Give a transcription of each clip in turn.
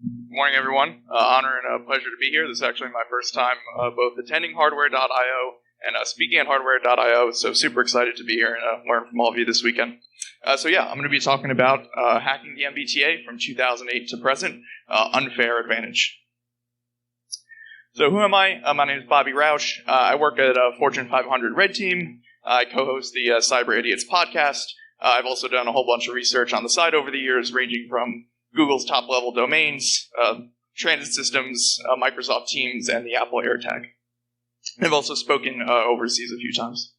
Good morning, everyone. Honor and a pleasure to be here. This is actually my first time both attending hardwear.io and speaking at hardwear.io, so super excited to be here and learn from all of you this weekend. I'm going to be talking about hacking the MBTA from 2008 to present, unfair advantage. So who am I? My name is Bobby Rauch. I work at Fortune 500 Red Team. I co-host the Cyber Idiots podcast. I've also done a whole bunch of research on the side over the years, ranging from Google's top-level domains, transit systems, Microsoft Teams, and the Apple AirTag. I've also spoken overseas a few times.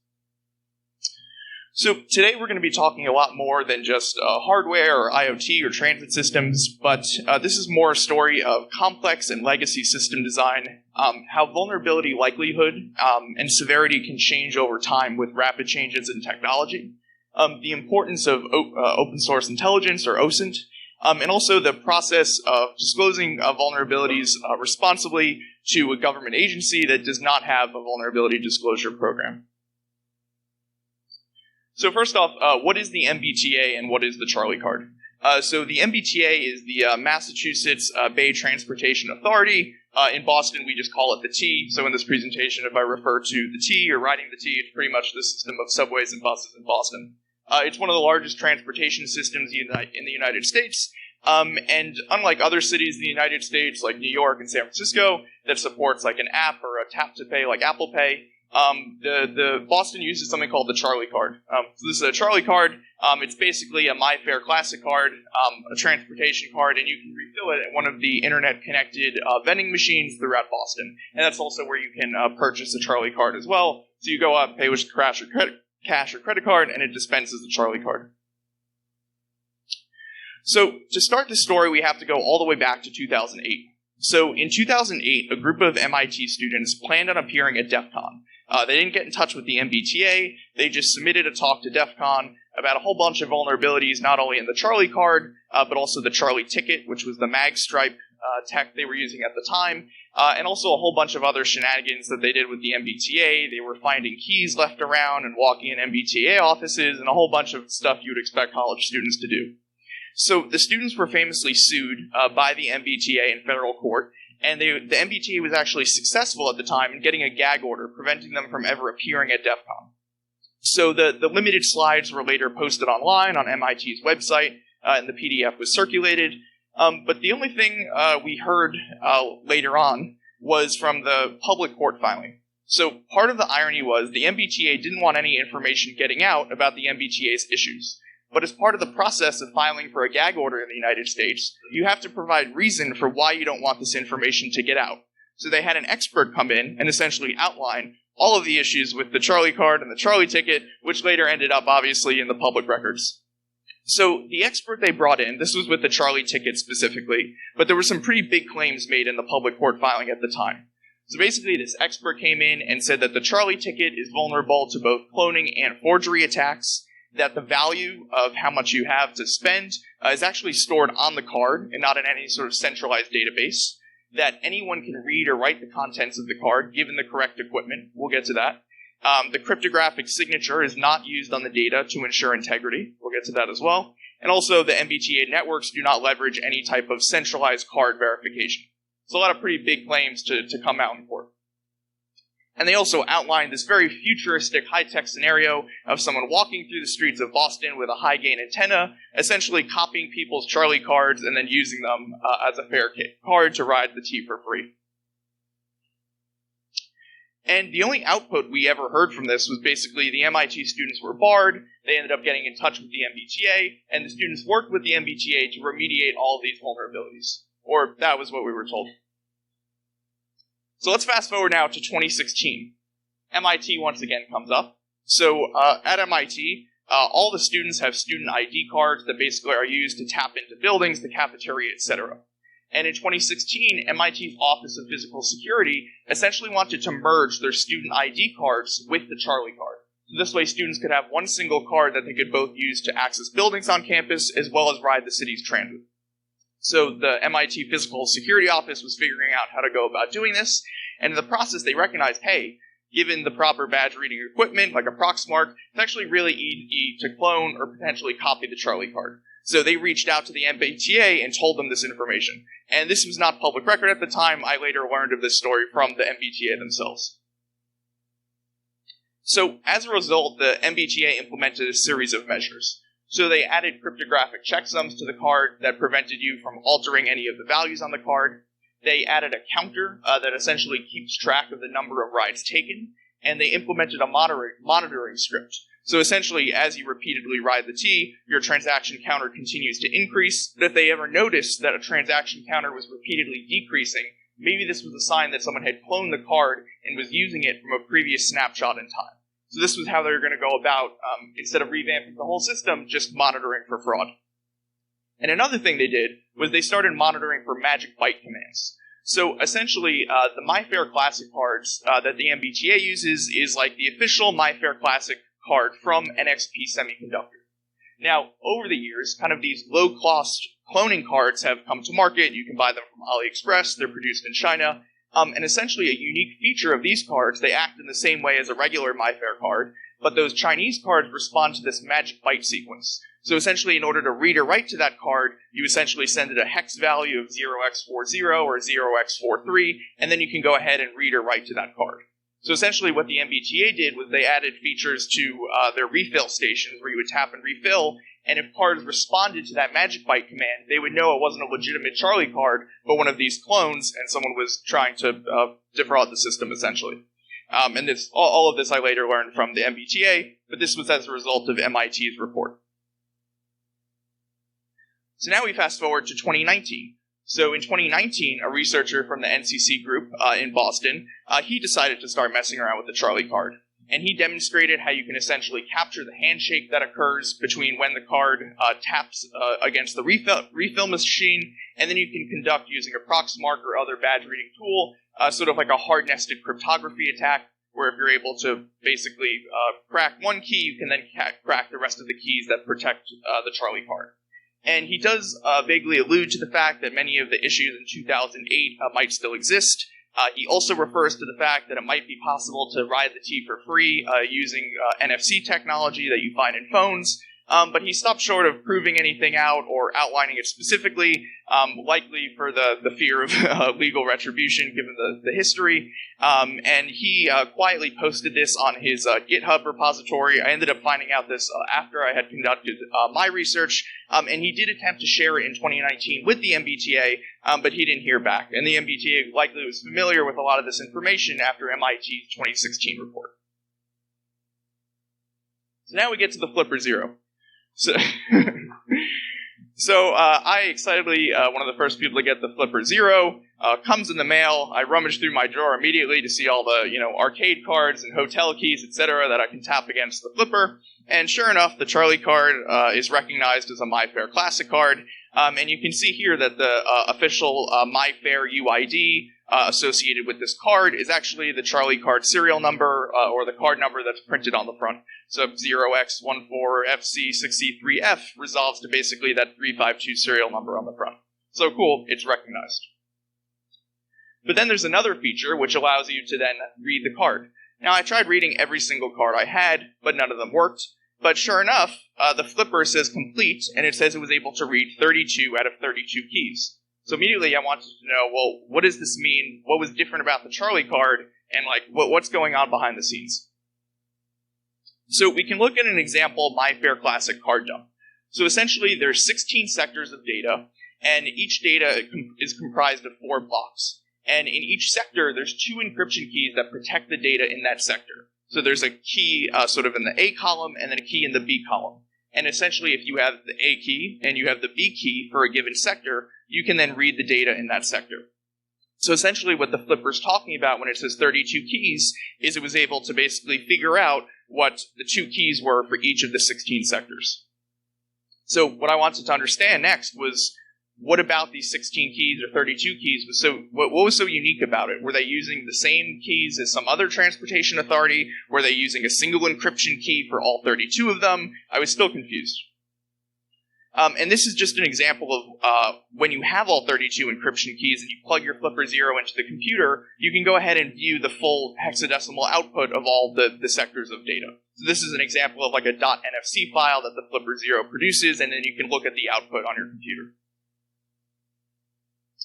So today we're going to be talking a lot more than just hardware or IoT or transit systems, but this is more a story of complex and legacy system design, how vulnerability likelihood and severity can change over time with rapid changes in technology, the importance of open source intelligence, or OSINT, and also the process of disclosing vulnerabilities responsibly to a government agency that does not have a vulnerability disclosure program. So first off, what is the MBTA and what is the CharlieCard? So the MBTA is the Massachusetts Bay Transportation Authority. In Boston, we just call it the T. So in this presentation, if I refer to the T or riding the T, it's pretty much the system of subways and buses in Boston. It's one of the largest transportation systems in the United States. And unlike other cities in the United States, like New York and San Francisco, that supports like an app or a tap to pay like Apple Pay, the Boston uses something called the CharlieCard. So this is a CharlieCard. It's basically a Mifare classic card, a transportation card, and you can refill it at one of the internet-connected vending machines throughout Boston. And that's also where you can purchase a CharlieCard as well. So you go up, pay with cash or credit card, and it dispenses the CharlieCard. So to start this story, we have to go all the way back to 2008. So in 2008, a group of MIT students planned on appearing at DEF CON. They didn't get in touch with the MBTA. They just submitted a talk to DEF CON about a whole bunch of vulnerabilities, not only in the CharlieCard, but also the Charlie ticket, which was the mag stripe tech they were using at the time, and also a whole bunch of other shenanigans that they did with the MBTA. They were finding keys left around and walking in MBTA offices and a whole bunch of stuff you would expect college students to do. So the students were famously sued by the MBTA in federal court, and the MBTA was actually successful at the time in getting a gag order preventing them from ever appearing at DEF CON. So the limited slides were later posted online on MIT's website, and the PDF was circulated. But the only thing we heard later on was from the public court filing. So part of the irony was the MBTA didn't want any information getting out about the MBTA's issues. But as part of the process of filing for a gag order in the United States, you have to provide reason for why you don't want this information to get out. So they had an expert come in and essentially outline all of the issues with the CharlieCard and the Charlie ticket, which later ended up obviously in the public records. So the expert they brought in, this was with the Charlie ticket specifically, but there were some pretty big claims made in the public court filing at the time. So basically this expert came in and said that the Charlie ticket is vulnerable to both cloning and forgery attacks, that the value of how much you have to spend is actually stored on the card and not in any sort of centralized database, that anyone can read or write the contents of the card given the correct equipment. We'll get to that. The cryptographic signature is not used on the data to ensure integrity. We'll get to that as well. And also the MBTA networks do not leverage any type of centralized card verification. So a lot of pretty big claims to come out in court. And they also outlined this very futuristic high-tech scenario of someone walking through the streets of Boston with a high-gain antenna, essentially copying people's CharlieCards and then using them as a fare card to ride the T for free. And the only output we ever heard from this was basically the MIT students were barred, they ended up getting in touch with the MBTA, and the students worked with the MBTA to remediate all of these vulnerabilities. Or that was what we were told. So let's fast forward now to 2016. MIT once again comes up. So at MIT, all the students have student ID cards that basically are used to tap into buildings, the cafeteria, etc. And in 2016, MIT's Office of Physical Security essentially wanted to merge their student ID cards with the CharlieCard. So this way students could have one single card that they could both use to access buildings on campus as well as ride the city's transit. So the MIT Physical Security Office was figuring out how to go about doing this, and in the process they recognized, hey, given the proper badge reading equipment, like a Proxmark, it's actually really easy to clone or potentially copy the CharlieCard. So they reached out to the MBTA and told them this information. And this was not public record at the time. I later learned of this story from the MBTA themselves. So as a result, the MBTA implemented a series of measures. So they added cryptographic checksums to the card that prevented you from altering any of the values on the card. They added a counter that essentially keeps track of the number of rides taken, and they implemented a monitoring script. So essentially, as you repeatedly ride the T, your transaction counter continues to increase, but if they ever noticed that a transaction counter was repeatedly decreasing, maybe this was a sign that someone had cloned the card and was using it from a previous snapshot in time. So this was how they were going to go about, instead of revamping the whole system, just monitoring for fraud. And another thing they did was they started monitoring for magic byte commands. So essentially, the Mifare Classic cards that the MBTA uses is like the official Mifare Classic card from NXP Semiconductor. Now, over the years, kind of these low-cost cloning cards have come to market. You can buy them from AliExpress. They're produced in China. And essentially, a unique feature of these cards, they act in the same way as a regular Mifare card, but those Chinese cards respond to this magic byte sequence. So essentially, in order to read or write to that card, you essentially send it a hex value of 0x40 or 0x43, and then you can go ahead and read or write to that card. So essentially what the MBTA did was they added features to their refill stations where you would tap and refill, and if cards responded to that magic byte command, they would know it wasn't a legitimate Charlie card, but one of these clones, and someone was trying to defraud the system, essentially. And this, all of this I later learned from the MBTA, but this was as a result of MIT's report. So now we fast forward to 2019. So in 2019, a researcher from the NCC group in Boston, he decided to start messing around with the CharlieCard. And he demonstrated how you can essentially capture the handshake that occurs between when the card taps against the refill machine, and then you can conduct using a Proxmark or other badge reading tool, sort of like a hard-nested cryptography attack, where if you're able to basically crack one key, you can then crack the rest of the keys that protect the CharlieCard. And he does vaguely allude to the fact that many of the issues in 2008 might still exist. He also refers to the fact that it might be possible to ride the T for free using NFC technology that you find in phones. But he stopped short of proving anything out or outlining it specifically, likely for the fear of legal retribution given the history. And he quietly posted this on his GitHub repository. I ended up finding out this after I had conducted my research, and he did attempt to share it in 2019 with the MBTA, but he didn't hear back. And the MBTA likely was familiar with a lot of this information after MIT's 2016 report. So now we get to the Flipper Zero. So, I excitedly, one of the first people to get the Flipper Zero, comes in the mail. I rummage through my drawer immediately to see all the, arcade cards and hotel keys, etc., that I can tap against the Flipper. And sure enough, the CharlieCard is recognized as a Mifare Classic card. And you can see here that the official Mifare UID associated with this card is actually the CharlieCard serial number, or the card number that's printed on the front. So 0x14FC63F resolves to basically that 352 serial number on the front. So cool, it's recognized. But then there's another feature which allows you to then read the card. Now I tried reading every single card I had, but none of them worked. But sure enough, the flipper says complete, and it says it was able to read 32 out of 32 keys. So immediately I wanted to know, well, what does this mean? What was different about the CharlieCard? And what's going on behind the scenes? So we can look at an example Mifare Classic card dump. So essentially there's 16 sectors of data, and each data is comprised of 4 blocks. And in each sector, there's 2 encryption keys that protect the data in that sector. So there's a key sort of in the A column and then a key in the B column. And essentially if you have the A key and you have the B key for a given sector, you can then read the data in that sector. So essentially what the flipper's talking about when it says 32 keys is it was able to basically figure out what the 2 keys were for each of the 16 sectors. So what I wanted to understand next was, what about these 16 keys or 32 keys what was so unique about it? Were they using the same keys as some other transportation authority? Were they using a single encryption key for all 32 of them? I was still confused. And this is just an example of when you have all 32 encryption keys and you plug your flipper 0 into the computer, you can go ahead and view the full hexadecimal output of all the sectors of data. So this is an example of like a .nfc file that the flipper 0 produces, and then you can look at the output on your computer.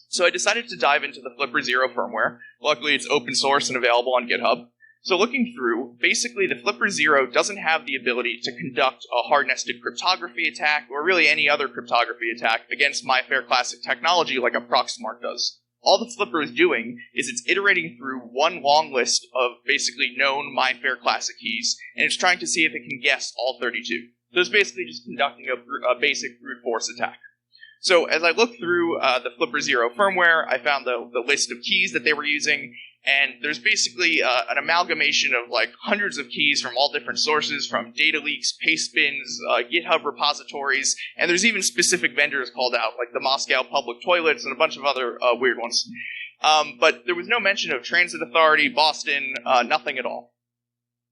So I decided to dive into the flipper 0 firmware. Luckily, it's open source and available on GitHub. So looking through, basically the flipper 0 doesn't have the ability to conduct a hard-nested cryptography attack or really any other cryptography attack against Mifare classic technology like a Proxmark does. All the flipper is doing is it's iterating through one long list of basically known Mifare classic keys, and it's trying to see if it can guess all 32. So it's basically just conducting a basic brute force attack. So as I looked through the flipper 0 firmware, I found the list of keys that they were using. And there's basically an amalgamation of like hundreds of keys from all different sources, from data leaks, paste bins, GitHub repositories, and there's even specific vendors called out, like the Moscow Public Toilets and a bunch of other weird ones. But there was no mention of Transit Authority, Boston, nothing at all.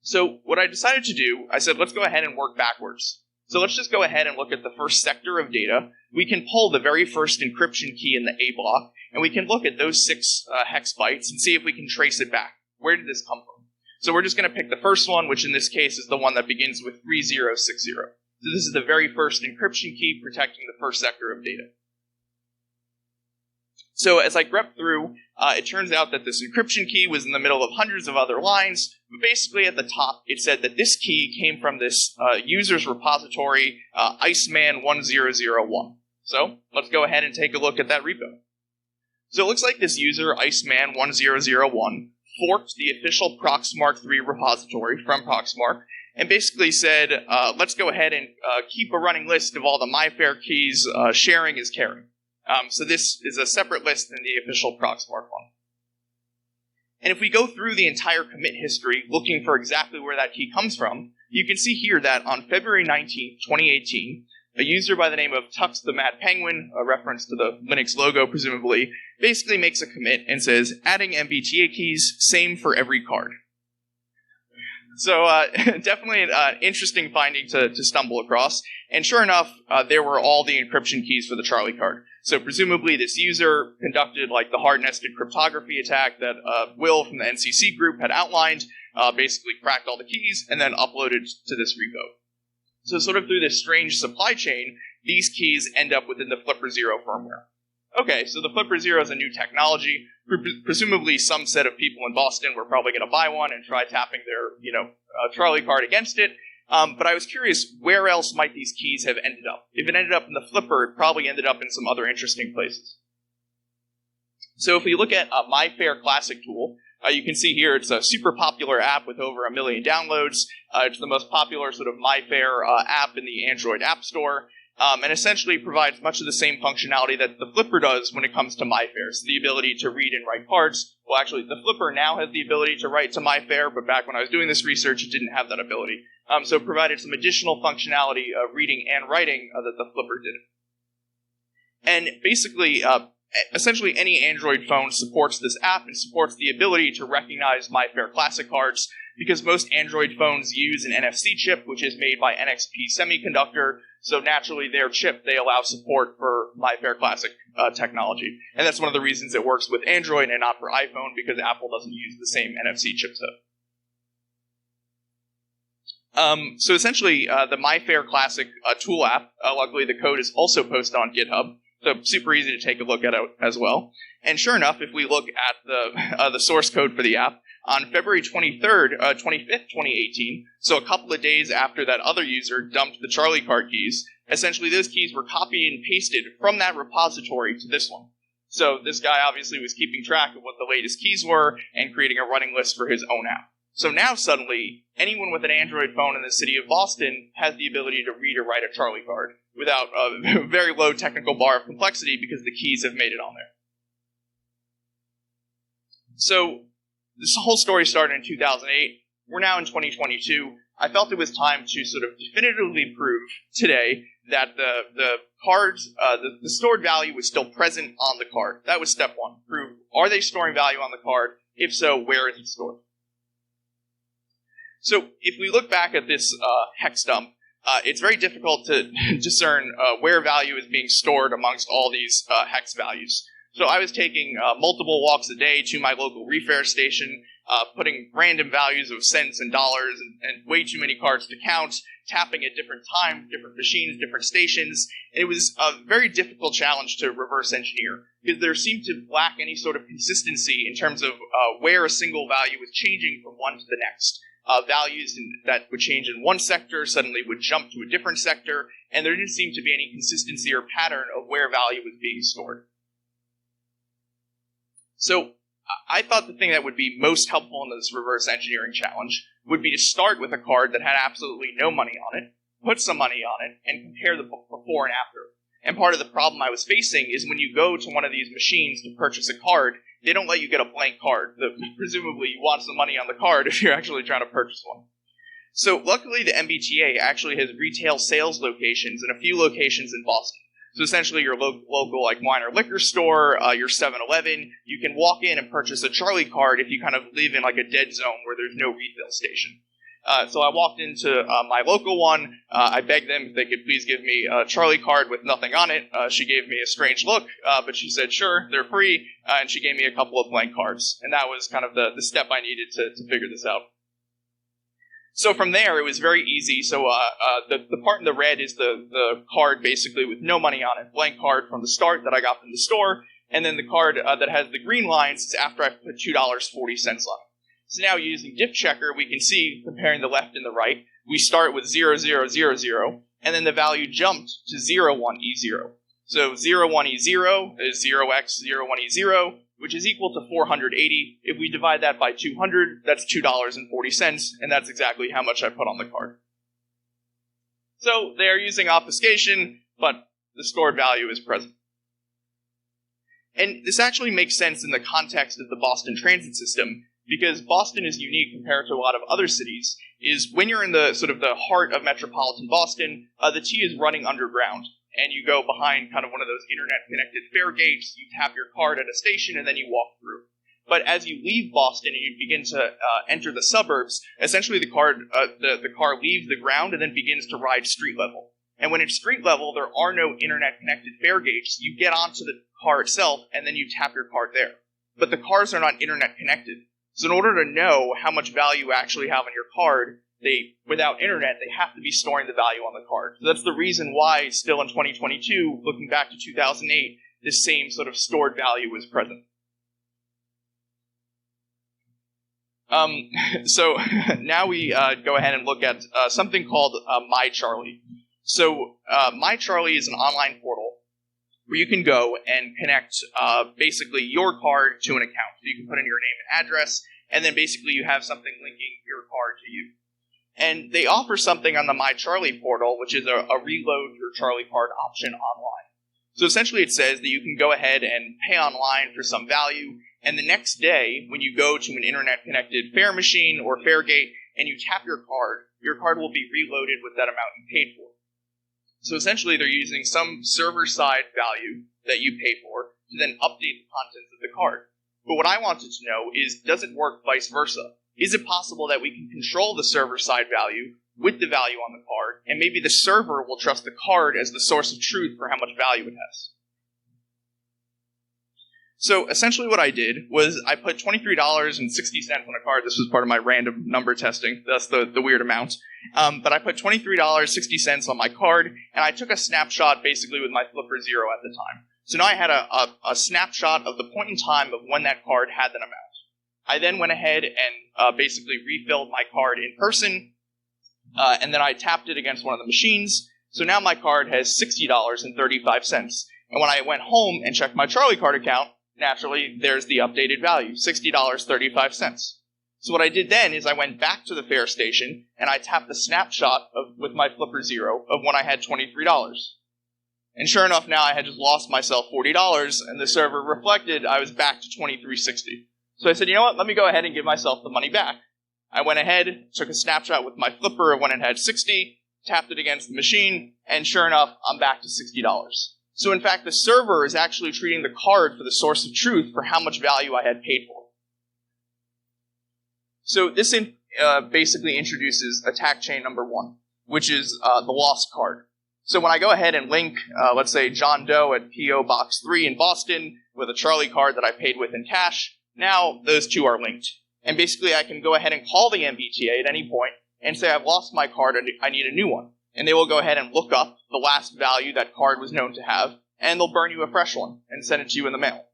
So what I decided to do, I said, let's go ahead and work backwards. So let's just go ahead and look at the first sector of data. We can pull the very first encryption key in the A block, and we can look at those 6 hex bytes and see if we can trace it back. Where did this come from? So we're just going to pick the first one, which in this case is the one that begins with 3060. So this is the very first encryption key protecting the first sector of data. So as I grepped through, it turns out that this encryption key was in the middle of hundreds of other lines, but basically at the top it said that this key came from this user's repository, Iceman1001. So let's go ahead and take a look at that repo. So it looks like this user, Iceman1001, forked the official Proxmark 3 repository from Proxmark, and basically said, let's go ahead and keep a running list of all the Mifare keys, sharing is caring. So this is a separate list than the official Proxmark one. And if we go through the entire commit history, looking for exactly where that key comes from, you can see here that on February 19, 2018, a user by the name of Tux the Mad Penguin, a reference to the Linux logo presumably, basically makes a commit and says, adding MBTA keys, same for every card. So definitely an interesting finding to stumble across. And sure enough, there were all the encryption keys for the CharlieCard. So presumably this user conducted like the hard-nested cryptography attack that Will from the NCC group had outlined, basically cracked all the keys, and then uploaded to this repo. So sort of through this strange supply chain, these keys end up within the flipper 0 firmware. Okay, so the flipper 0 is a new technology. Presumably some set of people in Boston were probably going to buy one and try tapping their, CharlieCard against it. But I was curious, where else might these keys have ended up? If it ended up in the flipper, it probably ended up in some other interesting places. So if we look at Mifare Classic tool, you can see here it's a super popular app with over 1 million downloads. It's the most popular sort of Mifare app in the Android App Store, and essentially provides much of the same functionality that the flipper does when it comes to Mifare. So the ability to read and write cards. Well, actually, the flipper now has the ability to write to Mifare, but back when I was doing this research, it didn't have that ability. So it provided some additional functionality of reading and writing that the flipper did. And basically, essentially any Android phone supports this app and supports the ability to recognize Mifare Classic cards, because most Android phones use an NFC chip, which is made by NXP Semiconductor, so naturally their chip, they allow support for Mifare Classic technology. And that's one of the reasons it works with Android and not for iPhone, because Apple doesn't use the same NFC chipset. So essentially, the Mifare Classic tool app, luckily the code is also posted on GitHub, so super easy to take a look at it as well. And sure enough, if we look at the source code for the app, on February 25th, 2018, so a couple of days after that other user dumped the CharlieCard keys, essentially those keys were copied and pasted from that repository to this one. So this guy obviously was keeping track of what the latest keys were and creating a running list for his own app. So now suddenly, anyone with an Android phone in the city of Boston has the ability to read or write a CharlieCard without a very low technical bar of complexity because the keys have made it on there. So this whole story started in 2008. We're now in 2022. I felt it was time to sort of definitively prove today that the cards, the stored value was still present on the card. That was step one. Prove, are they storing value on the card? If so, where is it stored? So if we look back at this hex dump, it's very difficult to discern where value is being stored amongst all these hex values. So I was taking multiple walks a day to my local refair station, putting random values of cents and dollars and way too many cards to count, tapping at different times, different machines, different stations. And it was a very difficult challenge to reverse engineer because there seemed to lack any sort of consistency in terms of where a single value was changing from one to the next. Values that would change in one sector suddenly would jump to a different sector, and there didn't seem to be any consistency or pattern of where value was being stored. So I thought the thing that would be most helpful in this reverse engineering challenge would be to start with a card that had absolutely no money on it, put some money on it, and compare the before and after. And part of the problem I was facing is when you go to one of these machines to purchase a card, they don't let you get a blank card. Presumably you want some money on the card if you're actually trying to purchase one. So luckily the MBTA actually has retail sales locations in a few locations in Boston. So essentially your local like wine or liquor store, your 7-Eleven, you can walk in and purchase a CharlieCard if you kind of live in like a dead zone where there's no refill station. So I walked into my local one. I begged them if they could please give me a CharlieCard with nothing on it. She gave me a strange look, but she said, sure, they're free, and she gave me a couple of blank cards. And that was kind of the step I needed to figure this out. So from there, it was very easy. So the part in the red is the card basically with no money on it, blank card from the start that I got from the store. And then the card that has the green lines is after I put $2.40 on it. So now using diff checker, we can see, comparing the left and the right, we start with 0, 0, 0, 0, and then the value jumped to 0, 1, E0. So 0, 1, E0 is 0x 0, 1, E0, which is equal to 480. If we divide that by 200, that's $2.40, and that's exactly how much I put on the card. So they're using obfuscation, but the stored value is present. And this actually makes sense in the context of the Boston transit system, because Boston is unique compared to a lot of other cities, is when you're in the sort of the heart of metropolitan Boston, the T is running underground, and you go behind kind of one of those internet-connected fare gates, you tap your card at a station, and then you walk through. But as you leave Boston and you begin to enter the suburbs, essentially the car leaves the ground and then begins to ride street level. And when it's street level, there are no internet-connected fare gates. You get onto the car itself, and then you tap your card there. But the cars are not internet-connected. So in order to know how much value you actually have on your card, without internet, they have to be storing the value on the card. So that's the reason why, still in 2022, looking back to 2008, this same sort of stored value is present. So now we go ahead and look at something called MyCharlie. So MyCharlie is an online portal where you can go and connect basically your card to an account. So you can put in your name and address, and then basically you have something linking your card to you. And they offer something on the MyCharlie portal, which is a reload your CharlieCard option online. So essentially it says that you can go ahead and pay online for some value, and the next day, when you go to an internet-connected fare machine or fare gate and you tap your card will be reloaded with that amount you paid for. So essentially they're using some server-side value that you pay for to then update the contents of the card. But what I wanted to know is, does it work vice versa? Is it possible that we can control the server-side value with the value on the card, and maybe the server will trust the card as the source of truth for how much value it has? So essentially what I did was I put $23.60 on a card. This was part of my random number testing. That's the weird amount. But I put $23.60 on my card, and I took a snapshot basically with my flipper zero at the time. So now I had a snapshot of the point in time of when that card had that amount. I then went ahead and basically refilled my card in person, and then I tapped it against one of the machines. So now my card has $60.35. And when I went home and checked my CharlieCard account, naturally, there's the updated value, $60.35. So what I did then is I went back to the fare station, and I tapped the snapshot with my flipper zero of when I had $23. And sure enough, now I had just lost myself $40, and the server reflected I was back to $23.60. So I said, you know what, let me go ahead and give myself the money back. I went ahead, took a snapshot with my flipper of when it had 60, tapped it against the machine, and sure enough, I'm back to $60. So in fact, the server is actually treating the card for the source of truth for how much value I had paid for. So this basically introduces attack chain number 1. which is the lost card. So when I go ahead and link, let's say John Doe at P.O. Box 3 in Boston with a Charlie card that I paid with in cash, now those two are linked. And basically I can go ahead and call the MBTA at any point and say I've lost my card and I need a new one. And they will go ahead and look up the last value that card was known to have, and they'll burn you a fresh one and send it to you in the mail.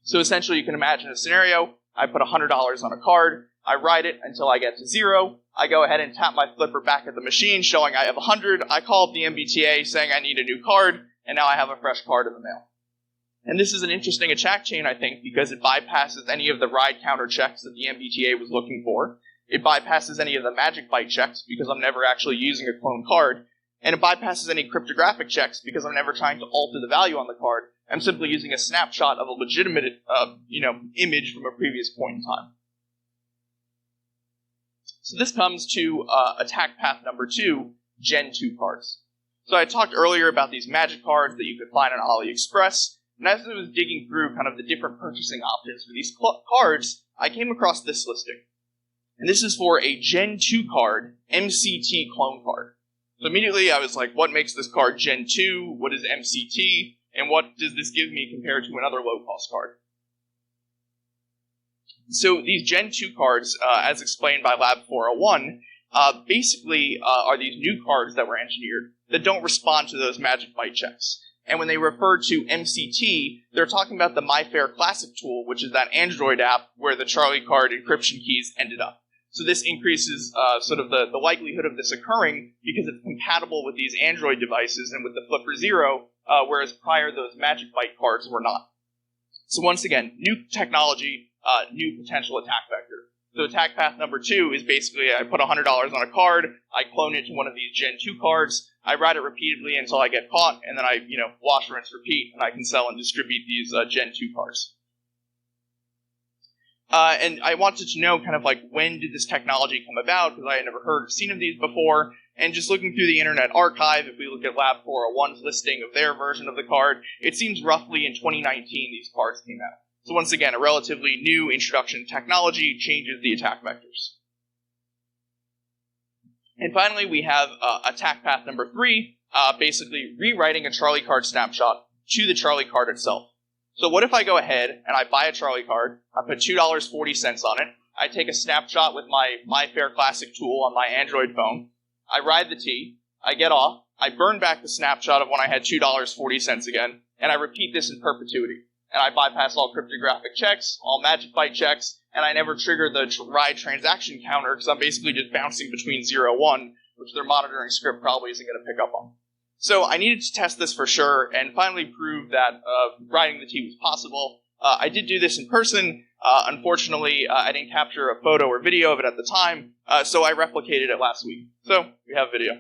So essentially you can imagine a scenario. I put $100 on a card, I ride it until I get to 0, I go ahead and tap my flipper back at the machine showing I have 100, I call up the MBTA saying I need a new card, and now I have a fresh card in the mail. And this is an interesting attack chain, I think, because it bypasses any of the ride counter checks that the MBTA was looking for. It bypasses any of the magic byte checks because I'm never actually using a clone card. And it bypasses any cryptographic checks because I'm never trying to alter the value on the card. I'm simply using a snapshot of a legitimate image from a previous point in time. So this comes to attack path number 2, Gen2 cards. So I talked earlier about these magic cards that you could find on AliExpress. And as I was digging through kind of the different purchasing options for these cards, I came across this listing. And this is for a Gen2 card, MCT clone card. So immediately I was like, what makes this card Gen 2? What is MCT? And what does this give me compared to another low-cost card? So these Gen 2 cards, as explained by Lab 401, basically are these new cards that were engineered that don't respond to those magic byte checks. And when they refer to MCT, they're talking about the Mifare Classic tool, which is that Android app where the CharlieCard encryption keys ended up. So this increases sort of the likelihood of this occurring because it's compatible with these Android devices and with the Flipper Zero, whereas prior those magic byte cards were not. So once again, new technology, new potential attack vector. So attack path number 2 is basically I put $100 on a card, I clone it to one of these Gen 2 cards, I ride it repeatedly until I get caught, and then I wash, rinse, repeat, and I can sell and distribute these Gen 2 cards. And I wanted to know kind of like when did this technology come about, because I had never heard or seen of these before. And just looking through the Internet Archive, if we look at Lab 401's listing of their version of the card, it seems roughly in 2019 these cards came out. So once again, a relatively new introduction to technology changes the attack vectors. And finally, we have attack path number 3, basically rewriting a CharlieCard snapshot to the CharlieCard itself. So what if I go ahead and I buy a Charlie card, I put $2.40 on it, I take a snapshot with my Mifare Classic tool on my Android phone, I ride the T, I get off, I burn back the snapshot of when I had $2.40 again, and I repeat this in perpetuity. And I bypass all cryptographic checks, all magic byte checks, and I never trigger the ride transaction counter because I'm basically just bouncing between 0 and 1, which their monitoring script probably isn't going to pick up on. So I needed to test this for sure and finally prove that riding the T was possible. I did do this in person. Unfortunately, I didn't capture a photo or video of it at the time, so I replicated it last week. So we have video.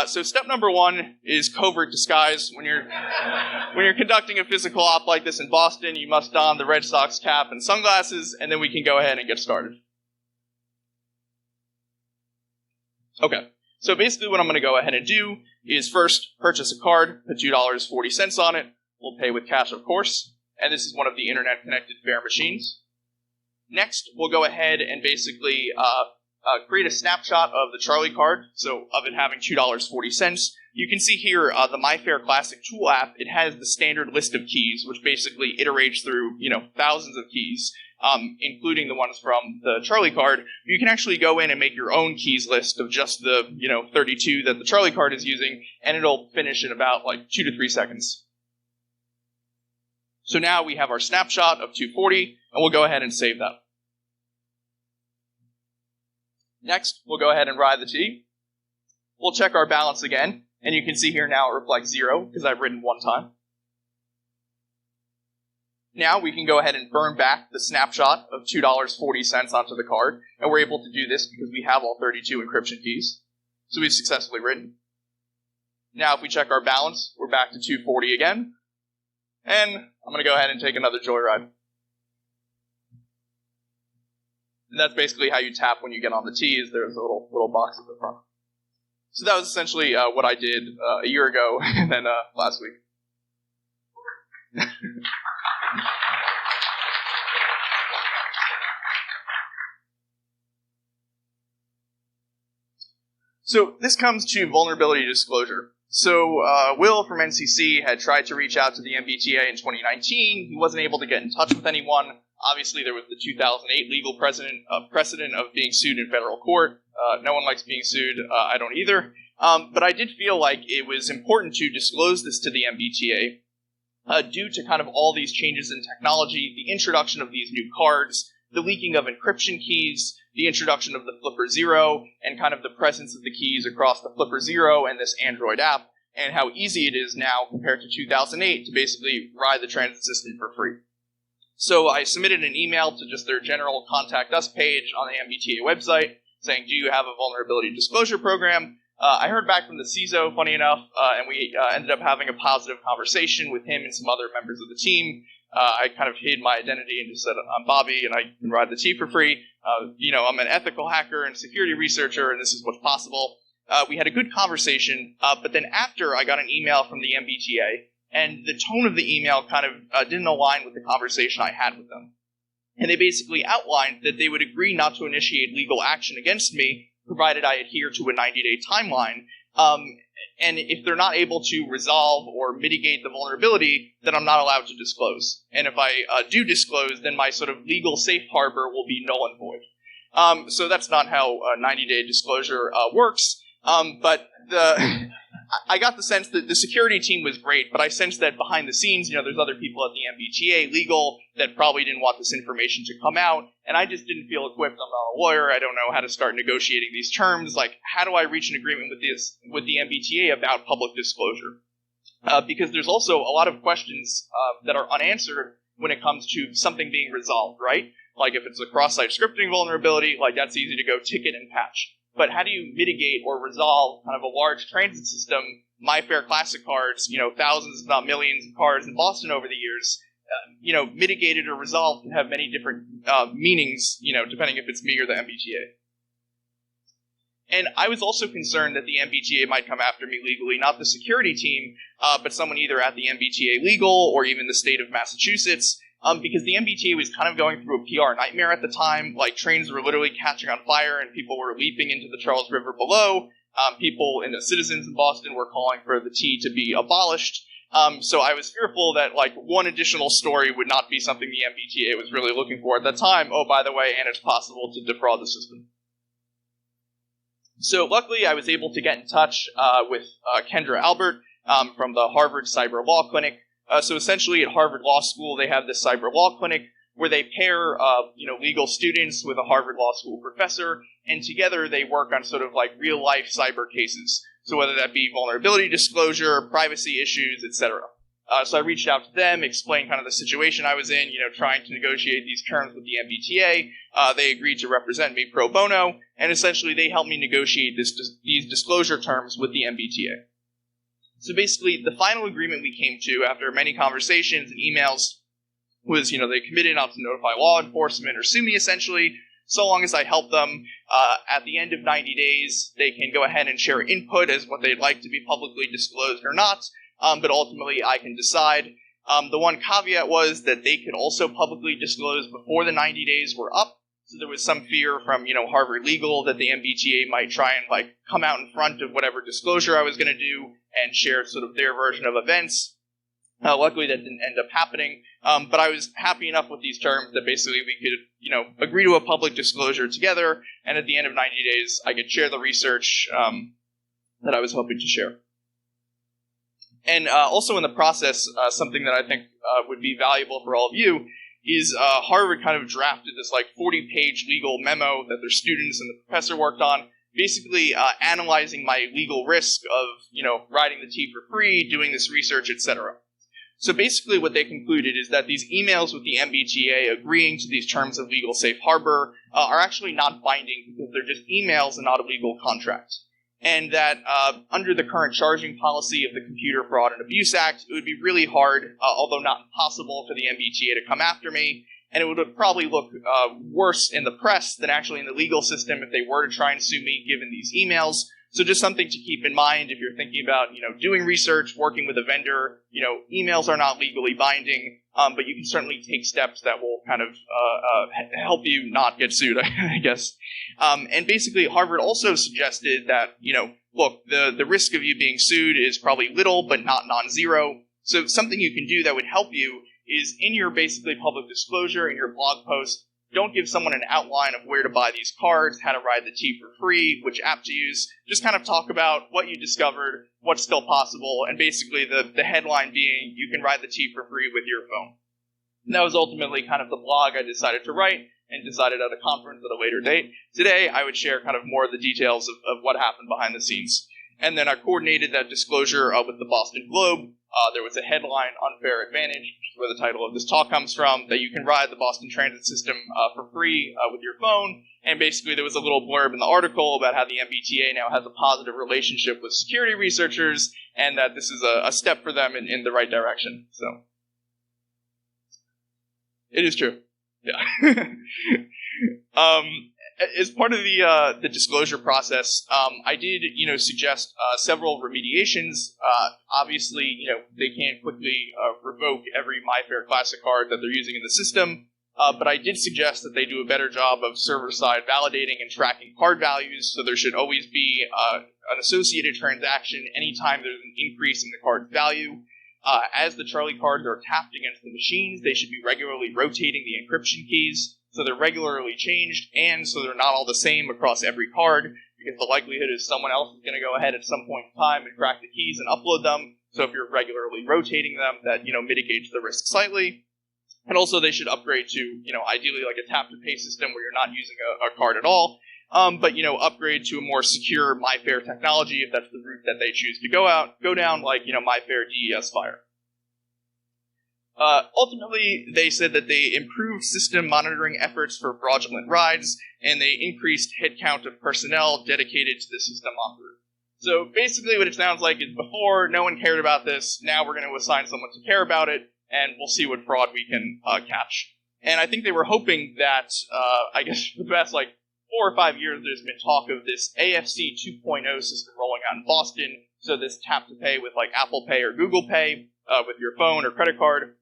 So step number 1 is Covert Disguise. When you're conducting a physical op like this in Boston, you must don the Red Sox cap and sunglasses, and then we can go ahead and get started. Okay. So basically what I'm going to go ahead and do is first purchase a card, put $2.40 on it. We'll pay with cash, of course. And this is one of the internet-connected fare machines. Next, we'll go ahead and basically create a snapshot of the Charlie card, so of it having $2.40. You can see here the Mifare Classic tool app. It has the standard list of keys, which basically iterates through thousands of keys. Including the ones from the Charlie card. You can actually go in and make your own keys list of just the 32 that the Charlie card is using, and it'll finish in about 2 to 3 seconds. So now we have our snapshot of 240, and we'll go ahead and save that. Next, we'll go ahead and ride the T. We'll check our balance again, and you can see here now it reflects 0 because I've ridden one time. Now we can go ahead and burn back the snapshot of $2.40 onto the card, and we're able to do this because we have all 32 encryption keys. So we've successfully written. Now if we check our balance, we're back to 240 again, and I'm going to go ahead and take another joyride. And that's basically how you tap when you get on the T, is there's a little box at the front. So that was essentially what I did a year ago and then last week. So this comes to vulnerability disclosure. So Will from NCC had tried to reach out to the MBTA in 2019. He wasn't able to get in touch with anyone. Obviously, there was the 2008 legal precedent of being sued in federal court. No one likes being sued. I don't either. But I did feel like it was important to disclose this to the MBTA due to kind of all these changes in technology, the introduction of these new cards, the leaking of encryption keys, the introduction of the Flipper Zero, and kind of the presence of the keys across the Flipper Zero and this Android app, and how easy it is now compared to 2008 to basically ride the transit system for free. So I submitted an email to just their general Contact Us page on the MBTA website saying, do you have a vulnerability disclosure program? I heard back from the CISO, funny enough, and we ended up having a positive conversation with him and some other members of the team. I kind of hid my identity and just said, I'm Bobby, and I can ride the T for free. I'm an ethical hacker and security researcher, and this is what's possible. We had a good conversation, but then after I got an email from the MBTA, and the tone of the email kind of didn't align with the conversation I had with them. And they basically outlined that they would agree not to initiate legal action against me, provided I adhere to a 90-day timeline. And if they're not able to resolve or mitigate the vulnerability, then I'm not allowed to disclose. And if I do disclose, then my sort of legal safe harbor will be null and void. So that's not how 90-day disclosure works. But I got the sense that the security team was great, but I sensed that behind the scenes, there's other people at the MBTA, legal, that probably didn't want this information to come out, and I just didn't feel equipped. I'm not a lawyer. I don't know how to start negotiating these terms. Like, how do I reach an agreement with the MBTA about public disclosure? Because there's also a lot of questions that are unanswered when it comes to something being resolved, right? Like, if it's a cross-site scripting vulnerability, like, that's easy to go ticket and patch. But how do you mitigate or resolve kind of a large transit system, Mifare classic cards, thousands, if not millions of cards in Boston over the years, mitigated or resolved can have many different meanings, depending if it's me or the MBTA. And I was also concerned that the MBTA might come after me legally, not the security team, but someone either at the MBTA legal or even the state of Massachusetts, because the MBTA was kind of going through a PR nightmare at the time. Like, trains were literally catching on fire and people were leaping into the Charles River below. People and the citizens in Boston were calling for the T to be abolished. So I was fearful that, like, one additional story would not be something the MBTA was really looking for at that time. Oh, by the way, and it's possible to defraud the system. So luckily, I was able to get in touch with Kendra Albert from the Harvard Cyber Law Clinic. So essentially, at Harvard Law School, they have this cyber law clinic where they pair, legal students with a Harvard Law School professor, and together they work on sort of like real-life cyber cases. So whether that be vulnerability disclosure, privacy issues, etc. So I reached out to them, explained kind of the situation I was in, trying to negotiate these terms with the MBTA. They agreed to represent me pro bono, and essentially they helped me negotiate these disclosure terms with the MBTA. So basically, the final agreement we came to after many conversations and emails was, they committed not to notify law enforcement or sue me, essentially, so long as I help them. At the end of 90 days, they can go ahead and share input as what they'd like to be publicly disclosed or not, but ultimately I can decide. The one caveat was that they could also publicly disclose before the 90 days were up. So there was some fear from, Harvard Legal that the MBTA might try and, come out in front of whatever disclosure I was going to do and share sort of their version of events. Luckily, that didn't end up happening. But I was happy enough with these terms that basically we could, agree to a public disclosure together. And at the end of 90 days, I could share the research that I was hoping to share. And also in the process, something that I think would be valuable for all of you is Harvard kind of drafted this 40-page legal memo that their students and the professor worked on, basically analyzing my legal risk of, riding the T for free, doing this research, etc. So basically what they concluded is that these emails with the MBTA agreeing to these terms of legal safe harbor are actually not binding because they're just emails and not a legal contract. And that under the current charging policy of the Computer Fraud and Abuse Act, it would be really hard, although not impossible, for the MBTA to come after me. And it would probably look worse in the press than actually in the legal system if they were to try and sue me given these emails. So just something to keep in mind if you're thinking about, doing research, working with a vendor. Emails are not legally binding, but you can certainly take steps that will kind of help you not get sued, I guess. And basically, Harvard also suggested that, look, the risk of you being sued is probably little, but not non-zero. So something you can do that would help you is in your basically public disclosure, in your blog post, don't give someone an outline of where to buy these cards, how to ride the T for free, which app to use. Just kind of talk about what you discovered, what's still possible, and basically the headline being you can ride the T for free with your phone. And that was ultimately kind of the blog I decided to write and decided at a conference at a later date. Today, I would share kind of more of the details of what happened behind the scenes. And then I coordinated that disclosure with the Boston Globe. There was a headline, Unfair Advantage, which is where the title of this talk comes from, that you can ride the Boston Transit system for free with your phone. And basically there was a little blurb in the article about how the MBTA now has a positive relationship with security researchers and that this is a step for them in the right direction. So it is true. Yeah. As part of the disclosure process, I did, suggest several remediations. Obviously, they can't quickly revoke every Mifare Classic card that they're using in the system, but I did suggest that they do a better job of server-side validating and tracking card values, so there should always be an associated transaction anytime there's an increase in the card's value. As the CharlieCards are tapped against the machines, they should be regularly rotating the encryption keys, so they're regularly changed, and so they're not all the same across every card, because the likelihood is someone else is going to go ahead at some point in time and crack the keys and upload them. So if you're regularly rotating them, that mitigates the risk slightly. And also they should upgrade to ideally like a tap-to-pay system where you're not using a card at all, but upgrade to a more secure Mifare technology if that's the route that they choose to go down, like Mifare DES Fire. Ultimately, they said that they improved system monitoring efforts for fraudulent rides, and they increased headcount of personnel dedicated to the system offered. So basically what it sounds like is before, no one cared about this, now we're going to assign someone to care about it, and we'll see what fraud we can catch. And I think they were hoping that, I guess for the past 4 or 5 years, there's been talk of this AFC 2.0 system rolling out in Boston, so this tap-to-pay with Apple Pay or Google Pay with your phone or credit card.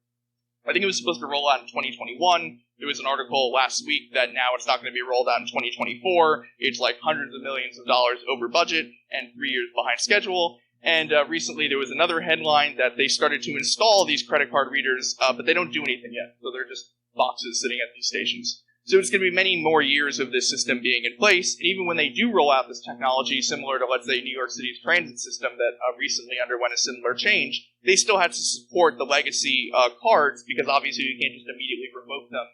I think it was supposed to roll out in 2021. There was an article last week that now it's not going to be rolled out in 2024. It's hundreds of millions of dollars over budget and 3 years behind schedule. And recently there was another headline that they started to install these credit card readers, but they don't do anything yet. So they're just boxes sitting at these stations. So it's going to be many more years of this system being in place. And even when they do roll out this technology, similar to, let's say, New York City's transit system that recently underwent a similar change, they still had to support the legacy cards because obviously you can't just immediately revoke them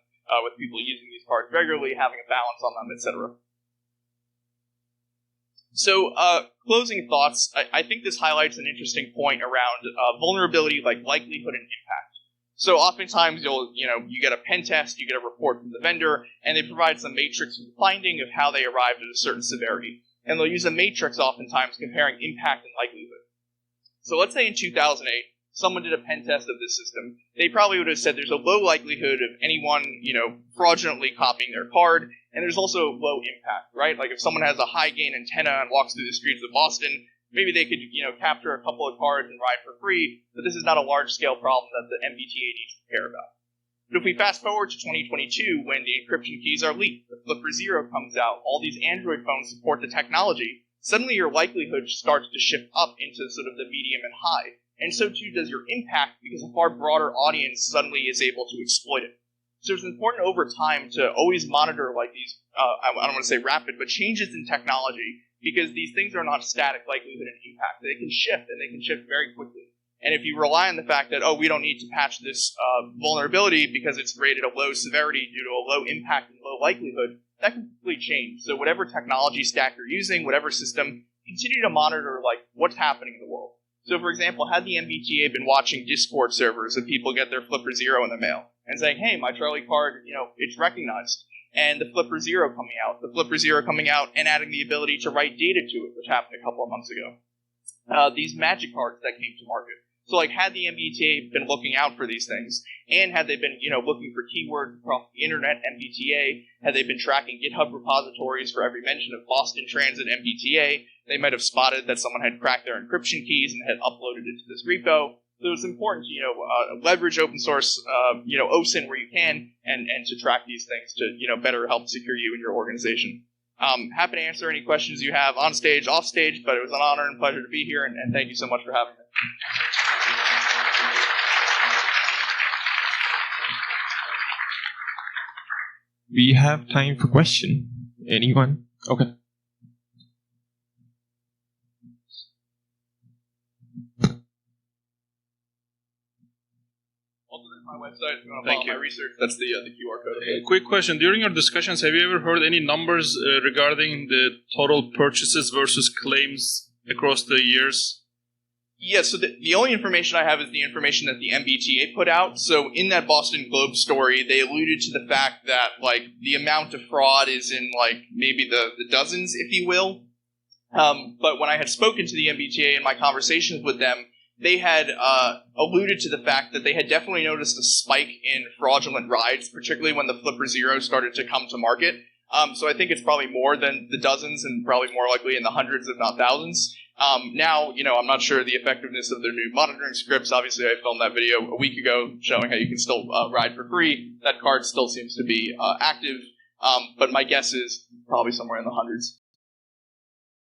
with people using these cards regularly, having a balance on them, etc. So closing thoughts, I think this highlights an interesting point around vulnerability, like likelihood and impact. So oftentimes you get a pen test, you get a report from the vendor, and they provide some matrix of finding of how they arrived at a certain severity. And they'll use a matrix oftentimes comparing impact and likelihood. So let's say in 2008, someone did a pen test of this system. They probably would have said there's a low likelihood of anyone, fraudulently copying their card, and there's also low impact, right? Like if someone has a high gain antenna and walks through the streets of Boston, maybe they could, capture a couple of cards and ride for free, but this is not a large-scale problem that the MBTA needs to care about. But if we fast forward to 2022, when the encryption keys are leaked, the Flipper Zero comes out, all these Android phones support the technology, suddenly your likelihood starts to shift up into sort of the medium and high. And so too does your impact, because a far broader audience suddenly is able to exploit it. So it's important over time to always monitor these, I don't want to say rapid, but changes in technology, because these things are not static likelihood and impact. They can shift, and they can shift very quickly. And if you rely on the fact that, we don't need to patch this vulnerability because it's rated a low severity due to a low impact and low likelihood, that can completely change. So whatever technology stack you're using, whatever system, continue to monitor what's happening in the world. So for example, had the MBTA been watching Discord servers of people get their Flipper Zero in the mail and saying, hey, my CharlieCard, it's recognized, and the Flipper Zero coming out and adding the ability to write data to it, which happened a couple of months ago. These magic cards that came to market. So had the MBTA been looking out for these things, and had they been, looking for keywords across the internet, MBTA, had they been tracking GitHub repositories for every mention of Boston Transit MBTA, They might have spotted that someone had cracked their encryption keys and had uploaded it to this repo. So it's important to, leverage open source, OSINT where you can, and to track these things to, better help secure you and your organization. Happy to answer any questions you have on stage, off stage, but it was an honor and pleasure to be here, and thank you so much for having me. We have time for question. Anyone? Okay. My website, if you want to follow my research, that's the QR code. Quick question. During your discussions, have you ever heard any numbers regarding the total purchases versus claims across the years? Yeah, so the only information I have is the information that the MBTA put out. So in that Boston Globe story, they alluded to the fact that, the amount of fraud is in, maybe the dozens, if you will. But when I had spoken to the MBTA in my conversations with them, they had alluded to the fact that they had definitely noticed a spike in fraudulent rides, particularly when the Flipper Zero started to come to market. So I think it's probably more than the dozens and probably more likely in the hundreds, if not thousands. Now, I'm not sure the effectiveness of their new monitoring scripts. Obviously, I filmed that video a week ago showing how you can still ride for free. That card still seems to be active, but my guess is probably somewhere in the hundreds.